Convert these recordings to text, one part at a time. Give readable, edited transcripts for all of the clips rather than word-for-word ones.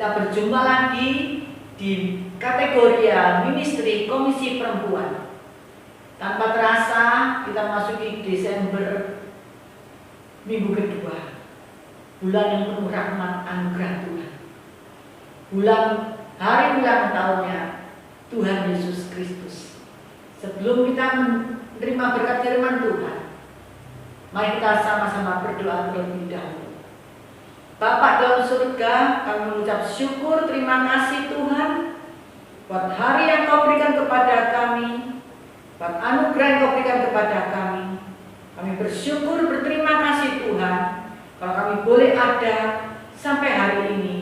kita berjumpa lagi di kategori Ministry Komisi Perempuan. Tanpa terasa kita masuki Desember, minggu kedua, bulan yang penuh rahmat anugerah Tuhan, bulan hari ulang tahunnya Tuhan Yesus Kristus. Sebelum kita menerima berkat firman Tuhan, mari kita sama-sama berdoa terlebih dahulu. Bapa dalam surga, kami mengucap syukur, terima kasih Tuhan buat hari yang Kau berikan kepada kami, buat anugerah yang Kau berikan kepada kami. Kami bersyukur, berterima kasih Tuhan kalau kami boleh ada sampai hari ini,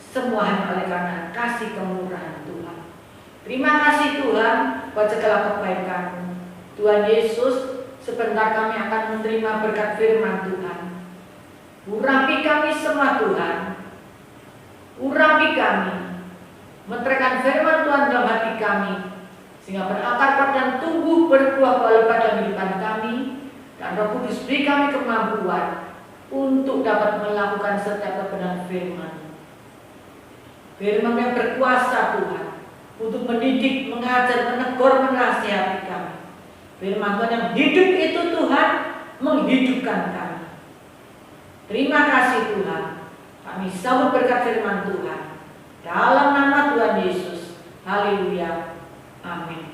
semua hanya oleh karena kasih kemurahan Tuhan. Terima kasih Tuhan buat segala kebaikan Tuhan Yesus. Sebentar kami akan menerima berkat firman Tuhan. Urapi kami semua Tuhan, urapi kami, meteraikan firman Tuhan dalam hati kami, sehingga berakar kuat dan tumbuh berbuah lebat dalam kehidupan kami, dan Roh Kudus beri kami kemampuan untuk dapat melakukan setiap kebenaran firman. Firman yang berkuasa Tuhan, untuk mendidik, mengajar, menegur, menasihati kami. Firman Tuhan yang hidup itu Tuhan, menghidupkan kami. Terima kasih Tuhan, kami sambut berkat firman Tuhan dalam nama Tuhan Yesus. Haleluya, amin.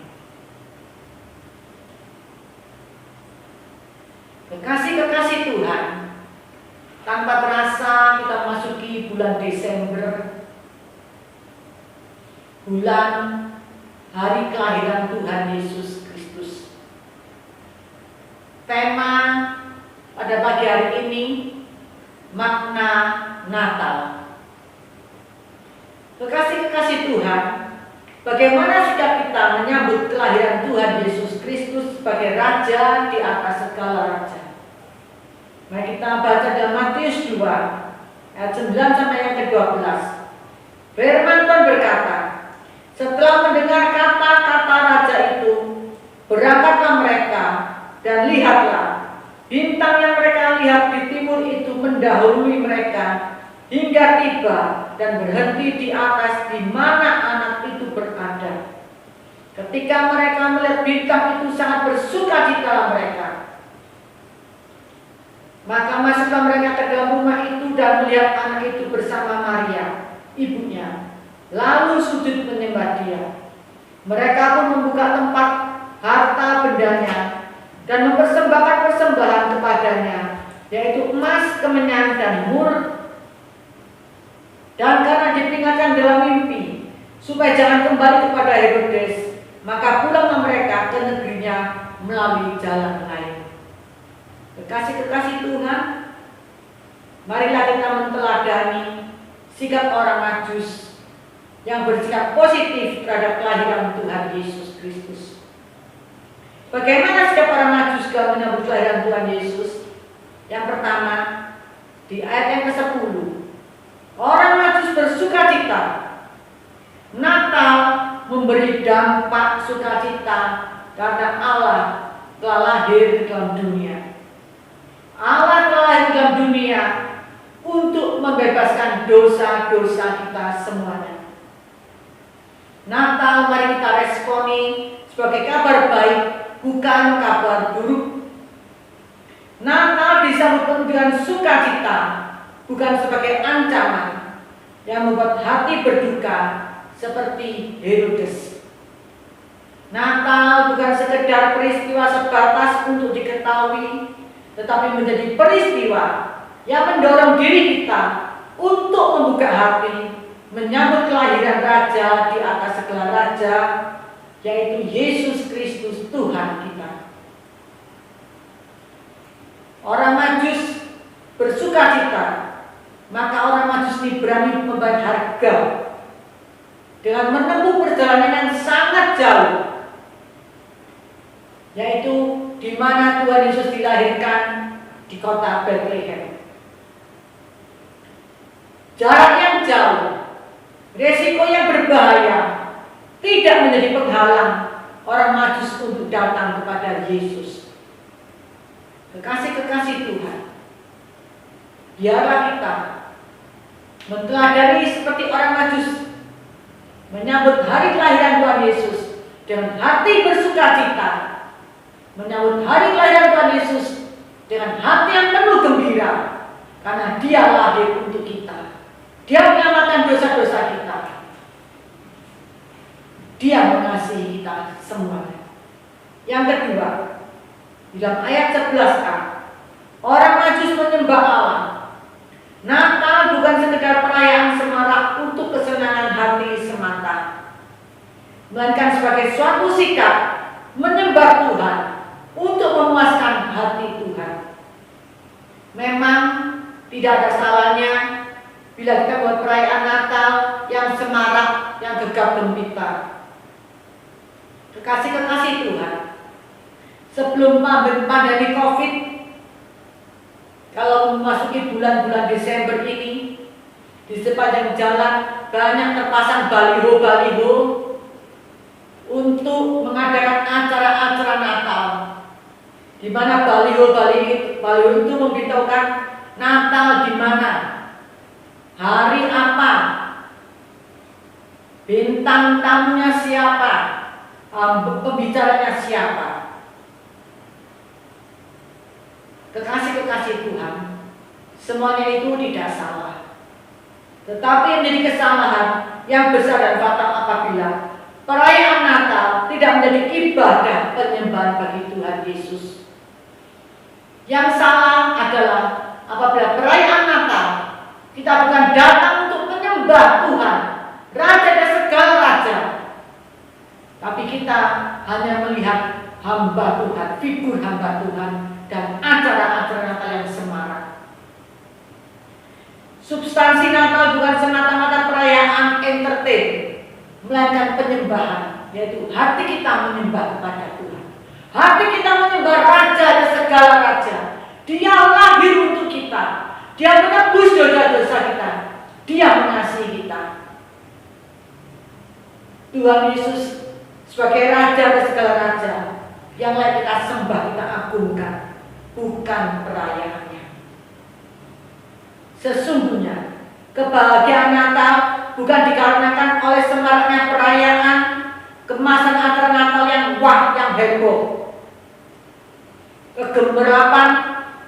Kekasih-kekasih Tuhan, tanpa terasa kita masuki bulan Desember, bulan hari kelahiran Tuhan Yesus Kristus. Tema pada pagi hari ini, makna Natal. Kekasih-kekasih Tuhan, bagaimana sikap kita menyambut kelahiran Tuhan Yesus Kristus sebagai Raja di atas segala raja? Mari kita baca dalam Matius 2 ayat 9 sampai yang ke-12. Firman Tuhan berkata, setelah mendengar kata-kata raja itu, berangkatlah mereka, dan lihatlah, bintang yang mereka lihat di timur itu mendahului mereka hingga tiba dan berhenti di atas di mana anak itu berada. Ketika mereka melihat bintang itu, sangat bersukacita mereka. Maka masuklah mereka ke dalam rumah itu dan melihat anak itu bersama Maria, ibunya, lalu sujud menyembah dia. Mereka pun membuka tempat harta bendanya dan mempersembahkan persembahan kepadanya, yaitu emas, kemenyan, dan mur. Dan karena diperingatkan dalam mimpi supaya jangan kembali kepada Herodes, maka pulanglah mereka ke negerinya melalui jalan lain. Kekasih-kekasih Tuhan, marilah kita menteladani sikap orang Majus yang bersikap positif terhadap kelahiran Tuhan Yesus Kristus. Bagaimana sikap orang Majus dalam menyambut kelahiran Tuhan Yesus? Yang pertama, di ayat yang ke-10, orang Majus bersukacita. Natal memberi dampak sukacita karena Allah telah lahir di dalam dunia. Allah telah lahir di dalam dunia untuk membebaskan dosa-dosa kita semuanya. Natal mari kita responi sebagai kabar baik, bukan kabar buruk. Natal disambut penuh dengan sukacita, bukan sebagai ancaman yang membuat hati berduka seperti Herodes. Natal bukan sekedar peristiwa sebatas untuk diketahui, tetapi menjadi peristiwa yang mendorong diri kita untuk membuka hati, menyambut kelahiran Raja di atas segala raja, yaitu Yesus Kristus Tuhan kita. Orang Majus bersukacita, maka orang Majus ini berani membayar harga dengan menempuh perjalanan yang sangat jauh, yaitu di mana Tuhan Yesus dilahirkan, di kota Bethlehem. Jarak yang jauh, resiko yang berbahaya tidak menjadi penghalang orang Majus untuk datang kepada Yesus. Kekasih-kekasih Tuhan, biarlah kita Menteladani seperti orang Majus menyambut hari kelahiran Tuhan Yesus dengan hati bersukacita, menyambut hari kelahiran Tuhan Yesus dengan hati yang penuh gembira, karena Dia lahir untuk kita. Dia menyelamatkan dosa-dosa kita. Dia mengasihi kita semuanya. Yang kedua, di dalam ayat 11a, orang Majus menyembah Allah. Natal bukan sekedar perayaan semarak untuk kesenangan hati semata, melainkan sebagai suatu sikap menyembah Tuhan untuk memuaskan hati Tuhan. Memang tidak ada salahnya bila kita buat perayaan Natal yang semarak, yang gegap gempita. Kekasih-kekasih Tuhan, sebelum pandemi COVID, kalau memasuki bulan-bulan Desember ini, di sepanjang jalan banyak terpasang baliho-baliho untuk mengadakan acara-acara Natal, di mana baliho itu memberitahukan Natal di mana, hari apa, bintang tamunya siapa, pembicaranya siapa. Kekasih-kekasih Tuhan, semuanya itu tidak salah. Tetapi yang menjadi kesalahan yang besar dan fatal apabila perayaan Natal tidak menjadi ibadah penyembahan bagi Tuhan Yesus. Yang salah adalah apabila perayaan Natal kita bukan datang untuk menyembah Tuhan, Raja dan segala raja, tapi kita hanya melihat hamba Tuhan, figur hamba Tuhan, dan acara-acara Natal yang semarak. Substansi Natal bukan semata-mata perayaan entertain, melainkan penyembahan, yaitu hati kita menyembah kepada Tuhan. Hati kita menyembah Raja dan segala raja. Dia lahir untuk kita. Dia menebus dosa-dosa kita. Dia mengasihi kita. Tuhan Yesus sebagai Raja dan segala raja yang layak kita sembah, kita agungkan, bukan perayaannya. Sesungguhnya kebahagiaan Natal bukan dikarenakan oleh semaraknya perayaan, kemasan acara Natal yang wah, yang heboh, kegembirapan,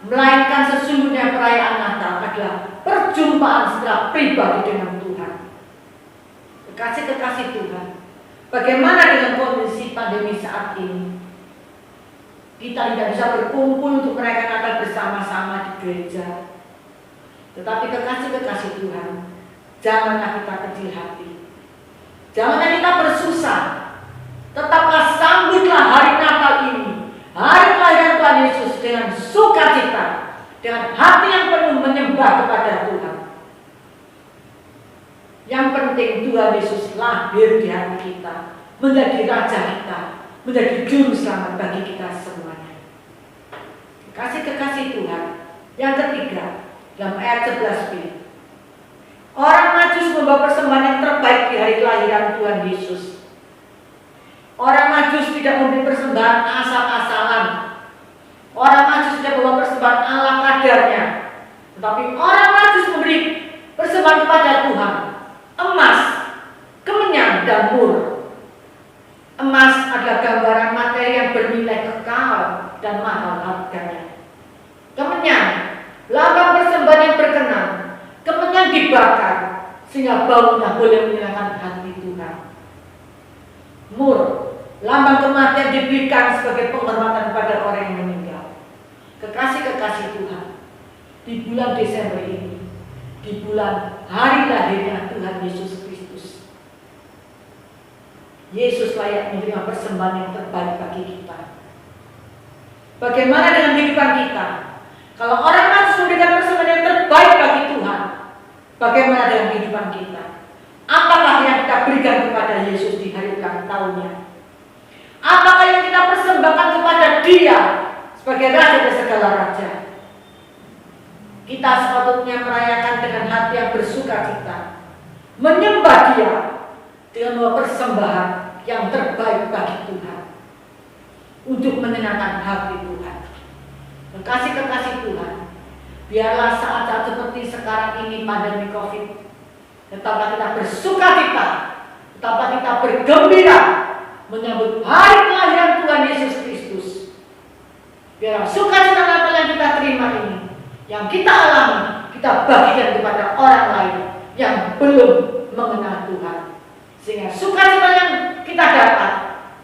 melainkan sesungguhnya perayaan Natal adalah perjumpaan secara pribadi dengan Tuhan. Kekasih-kekasih Tuhan, bagaimana dengan kondisi pandemi saat ini? Kita tidak bisa berkumpul untuk merayakan Natal bersama-sama di gereja. Tetapi kekasih-kekasih Tuhan, janganlah kita kecil hati. Janganlah kita bersusah. Tetaplah sambutlah hari Natal ini, hari kelahiran Tuhan Yesus, dengan sukacita, dengan hati yang penuh menyembah kepada Tuhan. Yang penting Tuhan Yesus lahir di hati kita, menjadi Raja kita, menjadi Juru Selamat bagi kita semuanya. Kekasih-kekasih Tuhan, yang ketiga, dalam ayat 11b, orang Majus membawa persembahan yang terbaik di hari kelahiran Tuhan Yesus. Orang Majus tidak memberi persembahan asal-asalan. Orang Majus tidak membawa persembahan ala kadarnya. Tetapi orang Majus memberi persembahan kepada Tuhan emas, kemenyan, dan mur. Emas adalah gambaran materi yang bernilai kekal dan mahal harganya. Kemenyan, lambang persembahan yang berkenan. Kemenyan dibakar sehingga baunya boleh menyenangkan hati Tuhan. Mur, lambang kematian diberikan sebagai penghormatan pada orang yang meninggal. Kekasih-kekasih Tuhan, di bulan Desember ini, di bulan hari lahirnya Tuhan Yesus Kristus, Yesus layak menerima persembahan yang terbaik bagi kita. Bagaimana dengan kehidupan kita? Kalau orang Majus memberikan persembahan yang terbaik bagi Tuhan, bagaimana dengan kehidupan kita? Apakah yang kita berikan kepada Yesus di hari ulang tahunnya? Apakah yang kita persembahkan kepada Dia sebagai Raja dan segala raja? Kita sepatutnya merayakan dengan hati yang bersukacita, menyembah Dia dengan membawa persembahan yang terbaik bagi Tuhan, untuk menyenangkan hati Tuhan. Kekasih-kekasih Tuhan, biarlah saat-saat seperti sekarang ini pandemi COVID Tetaplah kita bersukacita, tetaplah kita bergembira menyambut hari kelahiran Tuhan Yesus Kristus. Biar sukacita Natal yang kita terima ini, yang kita alami, kita bagikan kepada orang lain yang belum mengenal Tuhan. Sehingga sukacita yang kita dapat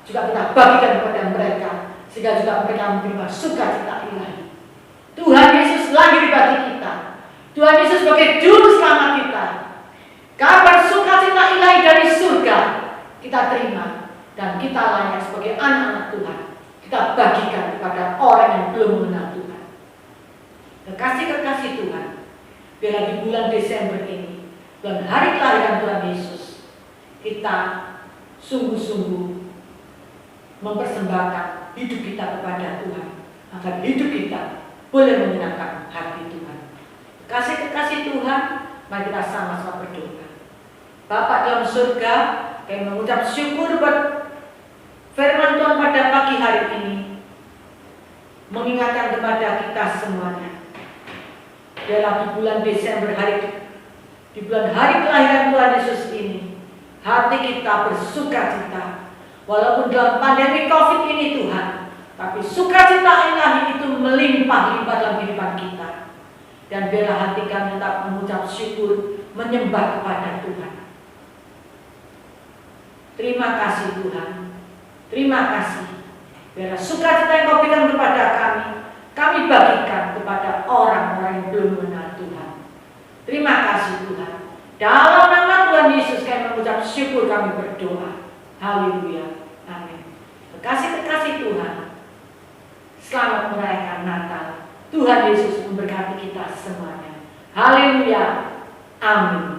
juga kita bagikan kepada mereka, sehingga juga mereka menerima sukacita ilahi. Tuhan Yesus lahir bagi kita. Tuhan Yesus sebagai juru selamat kita. Kabar sukacita ilahi dari surga kita terima, dan kita layak sebagai anak-anak Tuhan. Kita bagikan kepada orang yang belum mengenal Tuhan. Kekasih-kekasih Tuhan, biarlah di bulan Desember ini, bulan hari kelahiran Tuhan Yesus, kita sungguh-sungguh mempersembahkan hidup kita kepada Tuhan, agar hidup kita boleh menyenangkan hati Tuhan. Kekasih-kekasih Tuhan, mari kita sama-sama berdoa. Bapa dalam surga, kami mengucap syukur buat firman Tuhan pada pagi hari ini, mengingatkan kepada kita semuanya. Dalam di bulan Desember di bulan hari kelahiran Tuhan Yesus ini, hati kita bersukacita. Walaupun dalam pandemi COVID ini Tuhan, tapi sukacita ilahi itu melimpah-limpah dalam kehidupan kita. Dan biarlah hati kami tetap mengucap syukur, menyembah kepada Tuhan. Terima kasih Tuhan, terima kasih. Biarlah sukacita yang Kau berikan kepada kami bagikan kepada orang-orang yang belum mengenal Tuhan. Terima kasih Tuhan. Dalam nama Tuhan Yesus kami mengucap syukur, kami berdoa. Haleluya. Amin. Kekasih-kekasih Tuhan, selamat merayakan Natal. Tuhan Yesus memberkati kita semuanya. Haleluya. Amin.